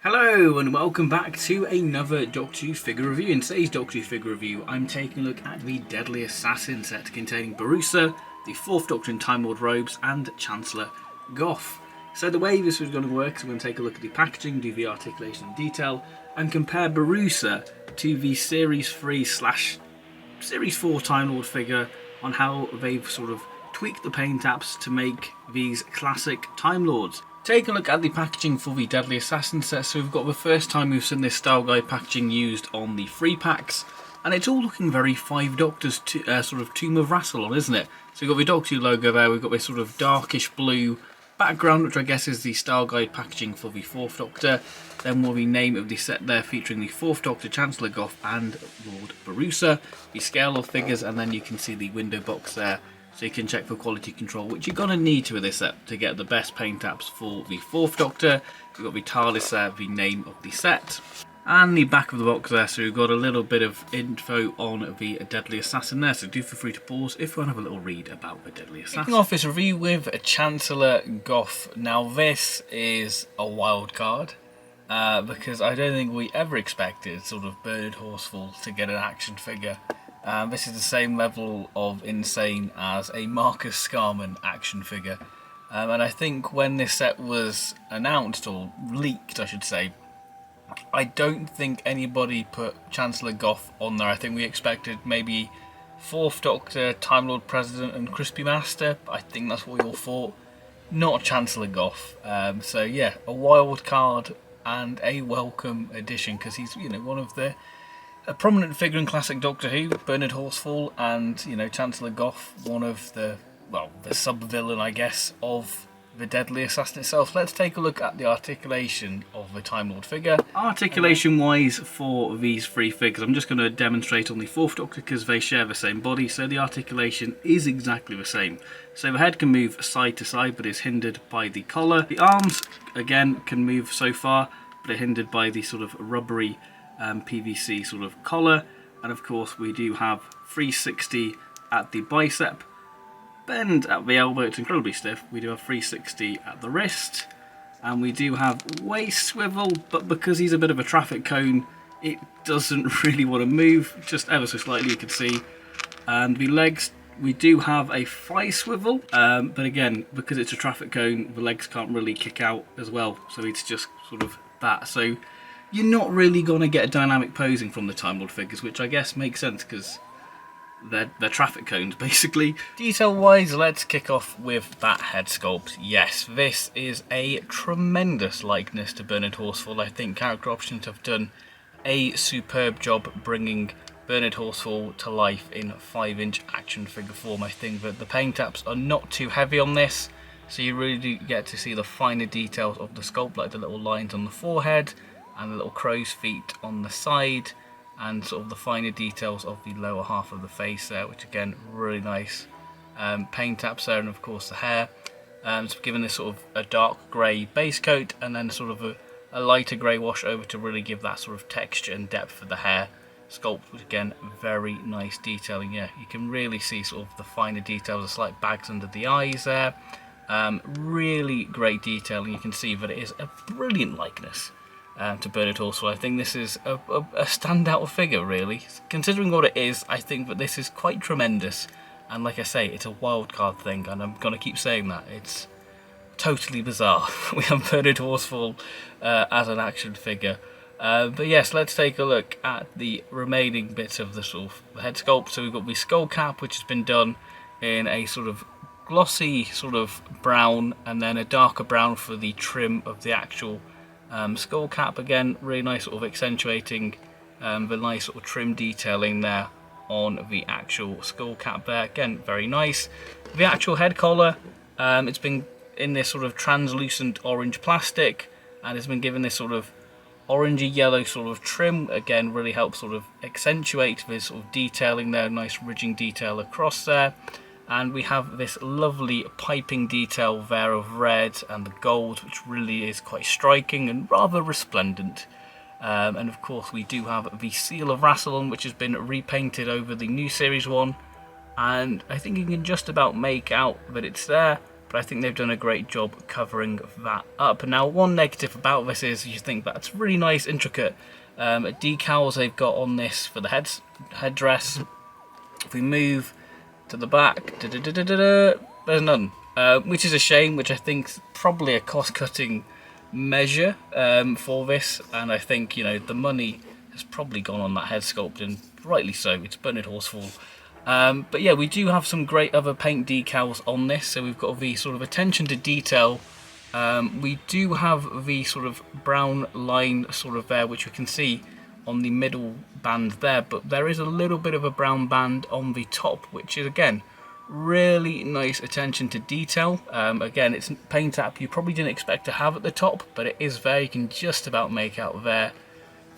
Hello and welcome back to another Doctor Who figure review. In today's Doctor Who figure review, I'm taking a look at the Deadly Assassin set containing Barusa, the 4th Doctor in Time Lord robes, and Chancellor Goff. So the way this was going to work is we're going to take a look at the packaging, do the articulation in detail, and compare Barusa to the Series 3/Series 4 Time Lord figure on how they've sort of tweaked the paint apps to make these classic Time Lords. Take a look at the packaging for the Deadly Assassin set. So we've got the first time we've seen this style guide packaging used on the free packs, and it's all looking very Five Doctors sort of Tomb of Rassilon, isn't it? So we've got the Doctor Who logo there, we've got this sort of darkish blue background, which I guess is the style guide packaging for the 4th Doctor. Then we'll the name of the set there featuring the 4th Doctor, Chancellor Goff and Lord Barusa, the scale of figures, and then you can see the window box there. So you can check for quality control, which you're going to need to with this set to get the best paint apps for the 4th Doctor. You've got the TARDIS there, the name of the set. And the back of the box there, so we've got a little bit of info on the Deadly Assassin there. So do feel free to pause if you want to have a little read about the Deadly Assassin. Kicking off this review with Chancellor Goff. Now this is a wild card. Because I don't think we ever expected sort of Bernard Horsfall to get an action figure. This is the same level of insane as a Marcus Scarman action figure. And I think when this set was announced, or leaked I should say, I don't think anybody put Chancellor Goff on there. I think we expected maybe 4th Doctor, Time Lord President and Crispy Master. I think that's what we all thought. Not Chancellor Goff. So yeah, a wild card and a welcome addition, because he's, you know, one of a prominent figure in classic Doctor Who, Bernard Horsfall, and, you know, Chancellor Goff, one of the sub-villain, I guess, of the Deadly Assassin itself. Let's take a look at the articulation of the Time Lord figure. Articulation-wise for these three figures, I'm just going to demonstrate on the 4th Doctor because they share the same body, so the articulation is exactly the same. So the head can move side to side, but is hindered by the collar. The arms, again, can move so far, but are hindered by the sort of rubbery PVC sort of collar, and of course we do have 360 at the bicep, bend at the elbow, it's incredibly stiff. We do have 360 at the wrist, and we do have waist swivel, but because he's a bit of a traffic cone, it doesn't really want to move, just ever so slightly, you can see. And the legs, we do have a thigh swivel, but again, because it's a traffic cone, the legs can't really kick out as well, so it's just sort of that. So you're not really going to get dynamic posing from the Time Lord figures, which I guess makes sense because they're traffic cones, basically. Detail-wise, let's kick off with that head sculpt. Yes, this is a tremendous likeness to Bernard Horsfall. I think Character Options have done a superb job bringing Bernard Horsfall to life in 5-inch action figure form. I think that the paint apps are not too heavy on this, so you really do get to see the finer details of the sculpt, like the little lines on the forehead, and the little crow's feet on the side, and sort of the finer details of the lower half of the face there, which again, really nice paint apps there, and of course the hair. So given this sort of a dark grey base coat, and then sort of a lighter grey wash over to really give that sort of texture and depth for the hair sculpt, which again, very nice detailing. Yeah, you can really see sort of the finer details, the slight bags under the eyes there. Really great detailing. You can see that it is a brilliant likeness to Bernard Horsfall. I think this is a standout figure, really. Considering what it is, I think that this is quite tremendous. And like I say, it's a wild card thing, and I'm going to keep saying that. It's totally bizarre. We have Bernard Horsfall as an action figure. But yes, let's take a look at the remaining bits of the sort of head sculpt. So we've got the skull cap, which has been done in a sort of glossy sort of brown, and then a darker brown for the trim of the actual skull cap. Again, really nice, sort of accentuating the nice sort of trim detailing there on the actual skull cap there. Again, very nice. The actual head collar, it's been in this sort of translucent orange plastic, and it's been given this sort of orangey yellow sort of trim. Again, really helps sort of accentuate this sort of detailing there, nice ridging detail across there. And we have this lovely piping detail there of red and the gold, which really is quite striking and rather resplendent. And of course we do have the Seal of Rassilon, which has been repainted over the new Series 1. And I think you can just about make out that it's there. but I think they've done a great job covering that up. Now, one negative about this is you think that's really nice, intricate decals they've got on this for the headdress. If we move to the back, there's none, which is a shame, which I think is probably a cost-cutting measure for this, and I think, you know, the money has probably gone on that head sculpt, and rightly so. It's Bernard Horsfall. But yeah, we do have some great other paint decals on this. So we've got the sort of attention to detail. We do have the sort of brown line sort of there, which we can see on the middle band there, but there is a little bit of a brown band on the top, which is again really nice attention to detail. Again, it's paint app you probably didn't expect to have at the top, but it is there. You can just about make out there,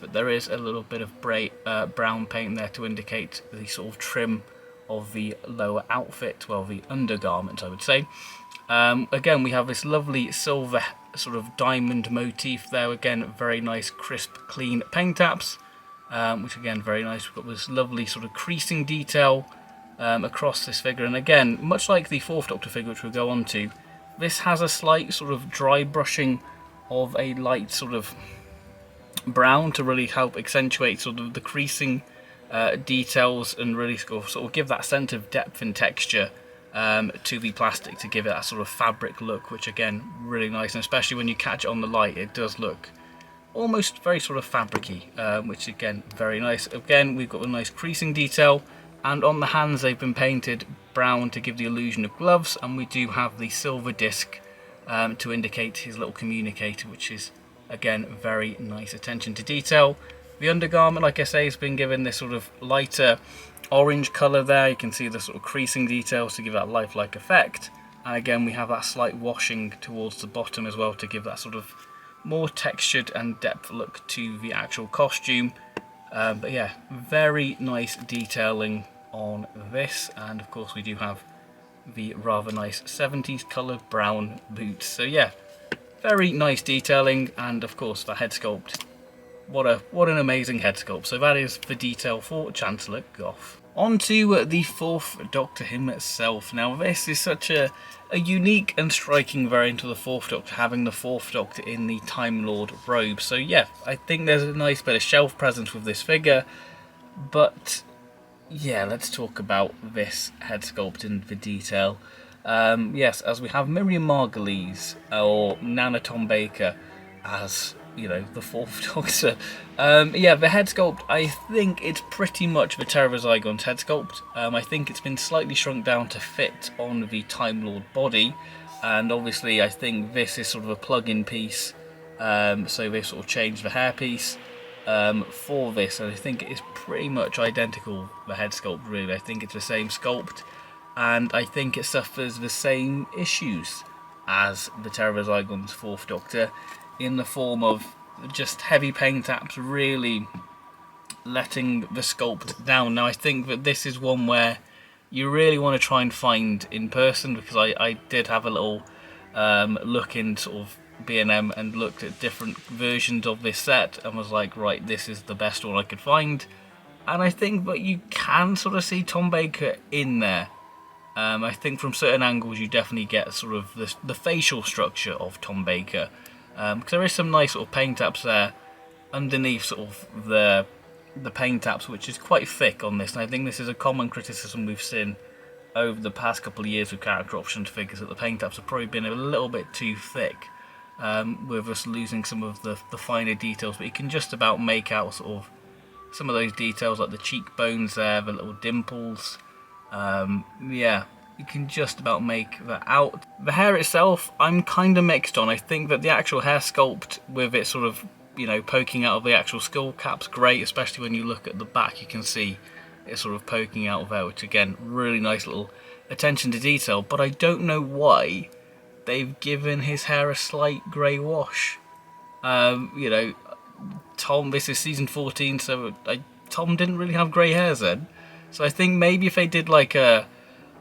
but there is a little bit of brown paint there to indicate the sort of trim of the lower outfit, well, the undergarment, I would say. Again, we have this lovely silver sort of diamond motif there. Again, very nice, crisp, clean paint apps, which again, very nice. We've got this lovely sort of creasing detail across this figure. And again, much like the 4th Doctor figure, which we'll go on to, this has a slight sort of dry brushing of a light sort of brown to really help accentuate sort of the creasing details and really sort of give that sense of depth and texture to the plastic, to give it that sort of fabric look, which again, really nice, and especially when you catch it on the light, it does look almost very sort of fabric-y, which again, very nice. Again, we've got a nice creasing detail, and on the hands they've been painted brown to give the illusion of gloves, and we do have the silver disc to indicate his little communicator, which is again very nice attention to detail. The undergarment, like I say, has been given this sort of lighter orange colour there. You can see the sort of creasing details to give that lifelike effect. And again, we have that slight washing towards the bottom as well to give that sort of more textured and depth look to the actual costume. But yeah, very nice detailing on this. And of course, we do have the rather nice 70s coloured brown boots. So yeah, very nice detailing, and of course the head sculpt. What an amazing head sculpt. So that is the detail for Chancellor Goff. On to the 4th Doctor himself. Now this is such a unique and striking variant of the 4th Doctor, having the 4th Doctor in the Time Lord robe. So yeah, I think there's a nice bit of shelf presence with this figure. But yeah, let's talk about this head sculpt and the detail. Yes, as we have Miriam Margolyes or Nana Tom Baker as, you know, the 4th Doctor. Yeah, the head sculpt, I think it's pretty much the Terror of Zygon's head sculpt. I think it's been slightly shrunk down to fit on the Time Lord body, and obviously I think this is sort of a plug-in piece, so they've sort of changed the hairpiece for this, and I think it is pretty much identical, the head sculpt really. I think it's the same sculpt, and I think it suffers the same issues as the Terror of Zygon's 4th Doctor, in the form of just heavy paint apps really letting the sculpt down. Now I think that this is one where you really want to try and find in person, because I did have a little look in sort of B&M and looked at different versions of this set and was like, right, this is the best one I could find. And I think that you can sort of see Tom Baker in there. I think from certain angles you definitely get sort of the facial structure of Tom Baker. Because there is some nice sort of paint apps there underneath sort of the paint apps, which is quite thick on this, and I think this is a common criticism we've seen over the past couple of years with character options figures, that the paint apps have probably been a little bit too thick, with us losing some of the finer details, but you can just about make out sort of some of those details like the cheekbones there, the little dimples. Yeah, you can just about make that out. The hair itself, I'm kind of mixed on. I think that the actual hair sculpt with it sort of, you know, poking out of the actual skull cap's great, especially when you look at the back, you can see it sort of poking out of there, which again, really nice little attention to detail. But I don't know why they've given his hair a slight grey wash. You know, Tom, this is season 14, so Tom didn't really have grey hairs then. So I think maybe if they did like a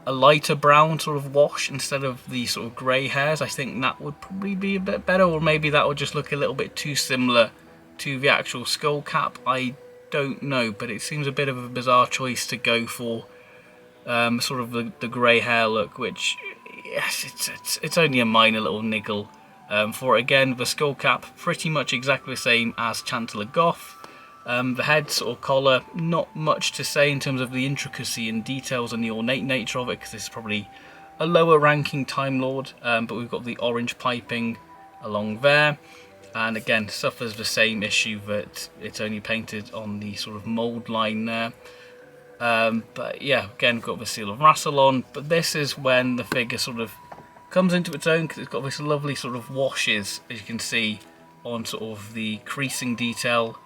lighter brown sort of wash instead of the sort of grey hairs, I think that would probably be a bit better, or maybe that would just look a little bit too similar to the actual skull cap. I don't know, but it seems a bit of a bizarre choice to go for sort of the grey hair look, which yes, it's only a minor little niggle for it. Again, the skull cap pretty much exactly the same as Chancellor Goth. The head sort of collar, not much to say in terms of the intricacy and details and the ornate nature of it, because this is probably a lower ranking Time Lord, but we've got the orange piping along there, and again suffers the same issue that it's only painted on the sort of mould line there. But yeah, again got the seal of Rassilon, but this is when the figure sort of comes into its own, because it's got this lovely sort of washes, as you can see, on sort of the creasing detail.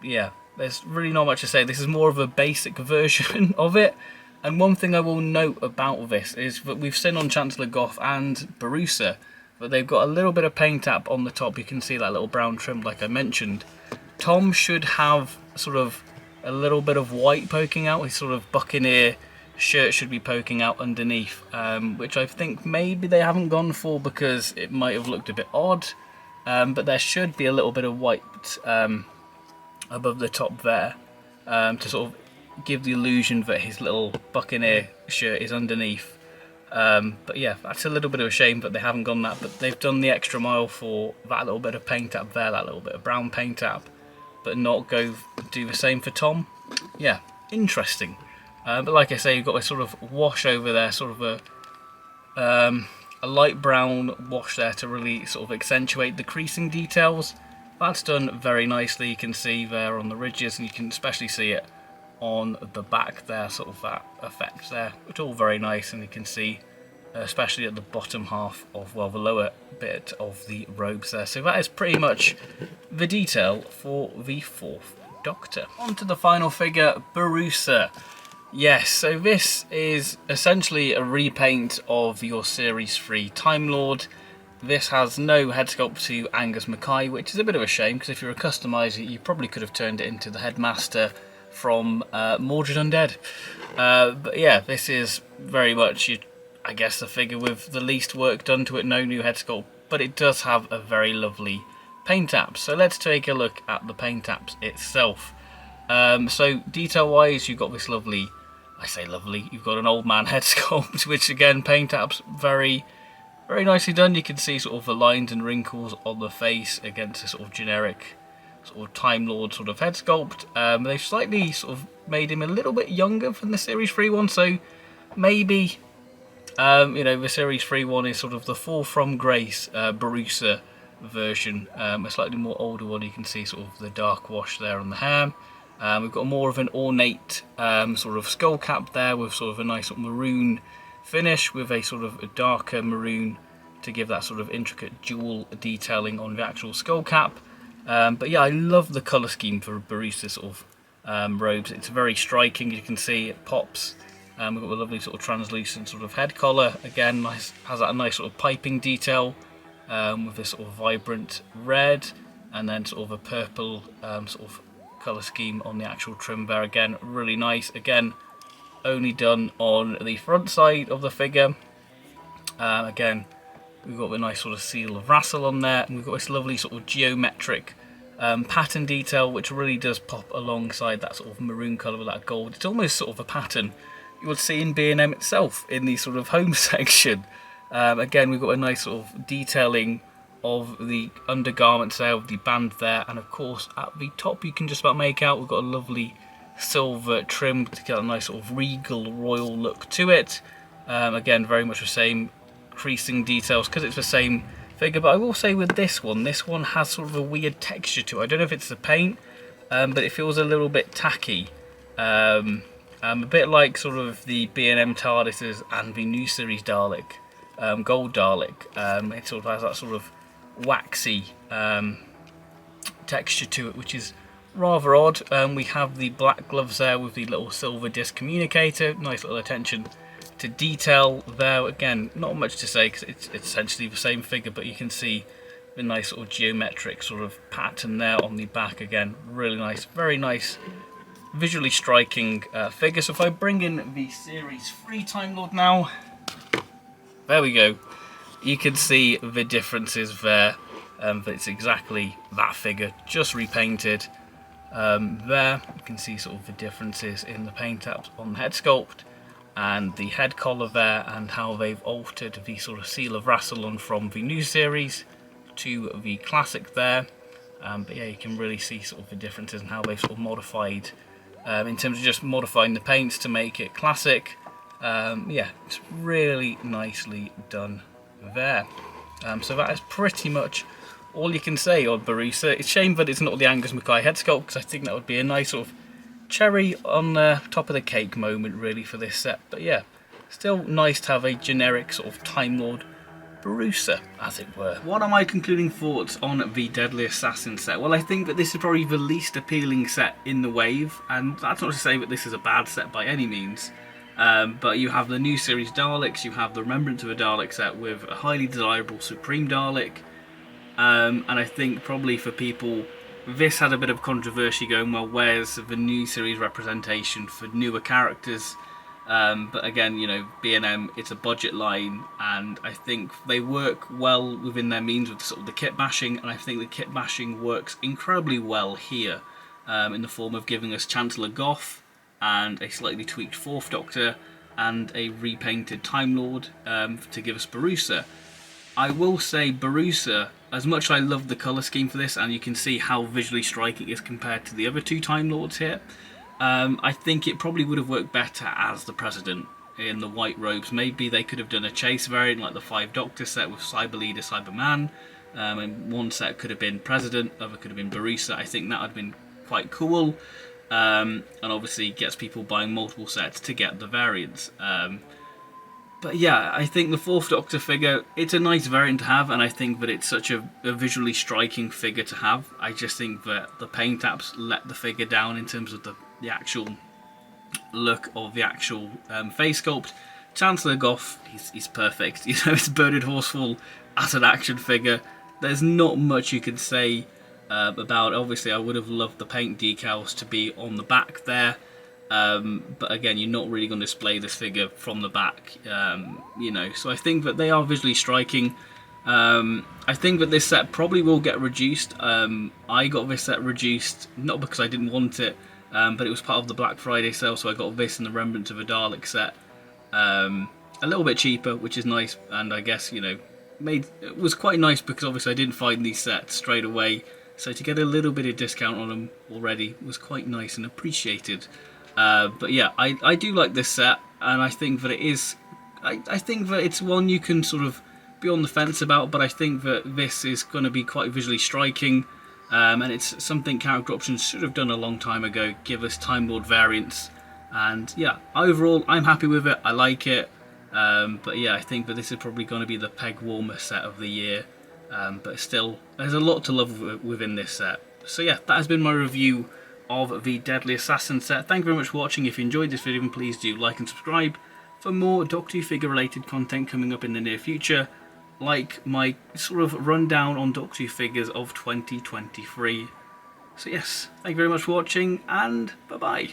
Yeah, there's really not much to say. This is more of a basic version of it. And one thing I will note about this is that we've seen on Chancellor Goth and Barusa that they've got a little bit of paint app on the top. You can see that little brown trim like I mentioned. Tom should have sort of a little bit of white poking out. His sort of buccaneer shirt should be poking out underneath, which I think maybe they haven't gone for because it might have looked a bit odd. But there should be a little bit of white above the top there, to sort of give the illusion that his little buccaneer shirt is underneath. But yeah, that's a little bit of a shame that they haven't gone that, but they've done the extra mile for that little bit of paint app there, that little bit of brown paint app, but not go do the same for Tom. Yeah, interesting. But like I say, you've got a sort of wash over there, sort of a light brown wash there to really sort of accentuate the creasing details. That's done very nicely. You can see there on the ridges, and you can especially see it on the back there, sort of that effect there. It's all very nice, and you can see especially at the bottom half of, well, the lower bit of the robes there. So that is pretty much the detail for the 4th Doctor. On to the final figure, Barusa. Yes, so this is essentially a repaint of your Series 3 Time Lord. This has no head sculpt to Angus Mackay, which is a bit of a shame, because if you're a customiser, you probably could have turned it into the Headmaster from Mordred Undead. But yeah, this is very much, I guess, the figure with the least work done to it, no new head sculpt, but it does have a very lovely paint app. So let's take a look at the paint apps itself. So detail-wise, you've got this lovely, I say lovely, you've got an old man head sculpt, which again, paint apps very nicely done. You can see sort of the lines and wrinkles on the face against a sort of generic sort of Time Lord sort of head sculpt. They've slightly sort of made him a little bit younger than the Series 3 one, so maybe you know, the Series 3 one is sort of the Fall from Grace Barusa version, a slightly more older one. You can see sort of the dark wash there on the hair. We've got more of an ornate sort of skull cap there with sort of a nice sort of maroon finish with a sort of a darker maroon to give that sort of intricate jewel detailing on the actual skull cap. But yeah, I love the colour scheme for Barusa's sort of robes. It's very striking, you can see it pops. We've got a lovely sort of translucent sort of head collar, again nice, has that nice sort of piping detail with this sort of vibrant red, and then sort of a purple sort of colour scheme on the actual trim there. Again, really nice. Again, only done on the front side of the figure. Again, we've got the nice sort of seal of Rassilon there, and we've got this lovely sort of geometric pattern detail, which really does pop alongside that sort of maroon colour with that gold. It's almost sort of a pattern you would see in B&M itself in the sort of home section. Again, we've got a nice sort of detailing of the undergarments there with the band there, and of course at the top you can just about make out we've got a lovely silver trim to get a nice sort of regal royal look to it. Again, very much the same creasing details because it's the same figure, but I will say with this one has sort of a weird texture to it. I don't know if it's the paint, but it feels a little bit tacky. A bit like sort of the B&M TARDISes and the new series Dalek, Gold Dalek. It sort of has that sort of waxy texture to it, which is rather odd. We have the black gloves there with the little silver disc communicator. Nice little attention to detail there. Again, not much to say because it's essentially the same figure, but you can see the nice sort of geometric sort of pattern there on the back. Again, really nice, very nice, visually striking figure. So if I bring in the Series 3 Time Lord now, there we go. You can see the differences there. But it's exactly that figure, just repainted. There, you can see sort of the differences in the paint apps on the head sculpt. and the head collar there, and how they've altered the sort of seal of Rassilon from the new series to the classic there. But yeah, you can really see sort of the differences in how they've sort of modified in terms of just modifying the paints to make it classic. Yeah, it's really nicely done there. So that is pretty much all you can say on Barusa. It's a shame that it's not the Angus Mackay head sculpt, because I think that would be a nice sort of cherry on the top of the cake moment really for this set. But yeah, still nice to have a generic sort of Time Lord Barusa, as it were. What are my concluding thoughts on the Deadly Assassin set? Well, I think that this is probably the least appealing set in the wave, and that's not to say that this is a bad set by any means. But you have the new series Daleks, you have the Remembrance of a Dalek set with a highly desirable Supreme Dalek, and I think probably for people, this had a bit of controversy going, well, where's the new series representation for newer characters? But again, you know, B&M, it's a budget line, and I think they work well within their means with sort of the kit bashing, and I think the kit bashing works incredibly well here, in the form of giving us Chancellor Goff and a slightly tweaked Fourth Doctor and a repainted Time Lord to give us Barusa. I will say Barusa, as much as I love the colour scheme for this, and you can see how visually striking it is compared to the other two Time Lords here, I think it probably would have worked better as the President in the white robes. Maybe they could have done a chase variant like the 5 Doctor set with Cyber Leader, Cyberman, and one set could have been President, other could have been Barusa. I think that would have been quite cool, and obviously gets people buying multiple sets to get the variants. But yeah, I think the 4th Doctor figure, it's a nice variant to have, and I think that it's such a visually striking figure to have. I just think that the paint apps let the figure down in terms of the actual look of the actual face sculpt. Chancellor Goff, he's perfect. You know, it's Bernard Horsfall as an action figure. There's not much you can say about. Obviously, I would have loved the paint decals to be on the back there. But again, you're not really going to display this figure from the back, you know. So I think that they are visually striking. I think that this set probably will get reduced. I got this set reduced, not because I didn't want it, but it was part of the Black Friday sale, so I got this and the Remembrance of a Dalek set a little bit cheaper, which is nice, and I guess, you know, it was quite nice because obviously I didn't find these sets straight away, so to get a little bit of discount on them already was quite nice and appreciated. But yeah, I do like this set, and I think that it is, I think that it's one you can sort of be on the fence about, but I think that this is going to be quite visually striking, and it's something Character Options should have done a long time ago, give us Time Lord variants, and yeah, overall I'm happy with it, I like it, but yeah, I think that this is probably going to be the peg warmer set of the year, but still, there's a lot to love within this set. So yeah, that has been my review of the Deadly Assassin set. Thank you very much for watching. If you enjoyed this video, please do like and subscribe for more Doctor Who figure related content coming up in the near future, like my sort of rundown on Doctor Who figures of 2023. So yes, thank you very much for watching, and bye bye.